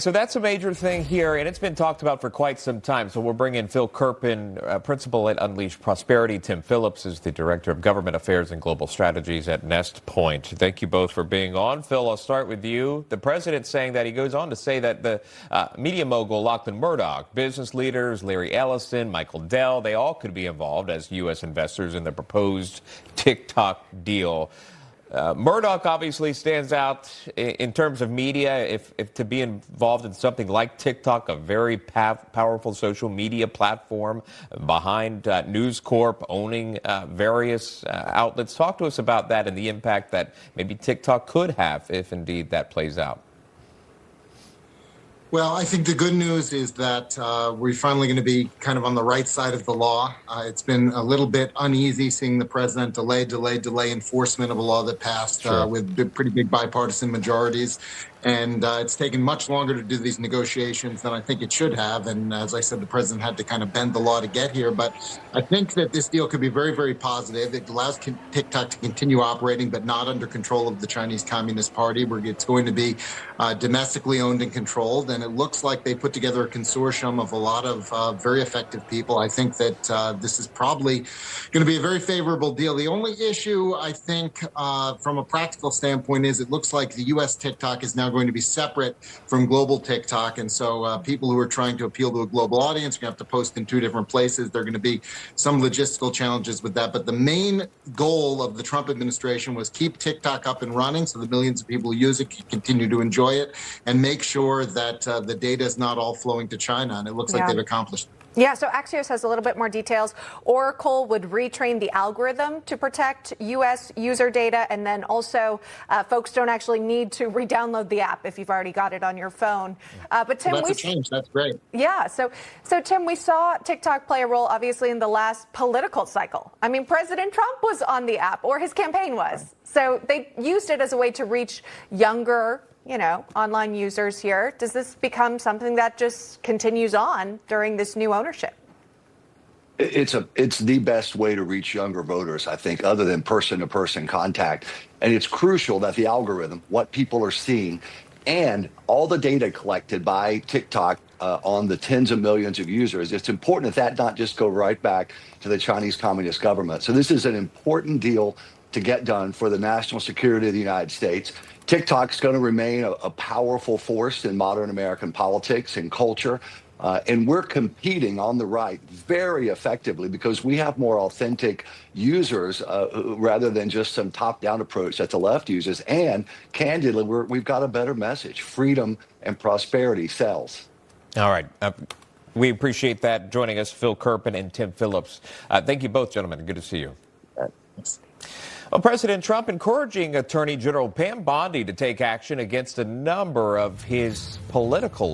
So that's a major thing here, and it's been talked about for quite some time. So we'll bring in Phil Kirpin, principal at Unleash Prosperity. Tim Phillips is the director of government affairs and global strategies at Nestpoint. Thank you both for being on. Phil, I'll start with you. The president saying that he goes on to say that the media mogul Lachlan Murdoch, business leaders Larry Ellison, Michael Dell, they all could be involved as U.S. investors in the proposed TikTok deal. Murdoch obviously stands out in terms of media. If to be involved in something like TikTok, a very powerful social media platform behind News Corp owning various outlets. Talk to us about that and the impact that maybe TikTok could have if indeed that plays out. Well, I think the good news is that we're finally going to be kind of on the right side of the law. It's been a little bit uneasy seeing the president delay enforcement of a law that passed with pretty big bipartisan majorities. And it's taken much longer to do these negotiations than I think it should have. And as I said, the president had to kind of bend the law to get here. But I think that this deal could be very, very positive. It allows TikTok to continue operating, but not under control of the Chinese Communist Party, where it's going to be domestically owned and controlled. And it looks like they put together a consortium of a lot of very effective people. I think that this is probably going to be a very favorable deal. The only issue, I think, from a practical standpoint is it looks like the U.S. TikTok is now going to be separate from global TikTok. And so people who are trying to appeal to a global audience are going to have to post in two different places. There are going to be some logistical challenges with that. But the main goal of the Trump administration was keep TikTok up and running so the millions of people who use it can continue to enjoy it and make sure that the data is not all flowing to China. And it looks like they've accomplished it. Yeah, so Axios has a little bit more details. Oracle would retrain the algorithm to protect U.S. user data, and then also folks don't actually need to re-download the app if you've already got it on your phone. But Tim, that's a change. That's great. Yeah, so Tim, we saw TikTok play a role, obviously, in the last political cycle. I mean, President Trump was on the app, or his campaign was. So they used it as a way to reach younger, online users here. Does this become something that just continues on during this new ownership? It's the best way to reach younger voters, I think, other than person-to-person contact. And it's crucial that the algorithm, what people are seeing, and all the data collected by TikTok on the tens of millions of users, it's important that not just go right back to the Chinese Communist government. So this is an important deal to get done for the national security of the United States. TikTok's going to remain a powerful force in modern American politics and culture. And we're competing on the right very effectively because we have more authentic users rather than just some top-down approach that the left uses. And candidly, we've got a better message. Freedom and prosperity sells. All right. We appreciate that. Joining us, Phil Kirpin and Tim Phillips. Thank you both, gentlemen. Good to see you. Thanks. Well, President Trump encouraging Attorney General Pam Bondi to take action against a number of his political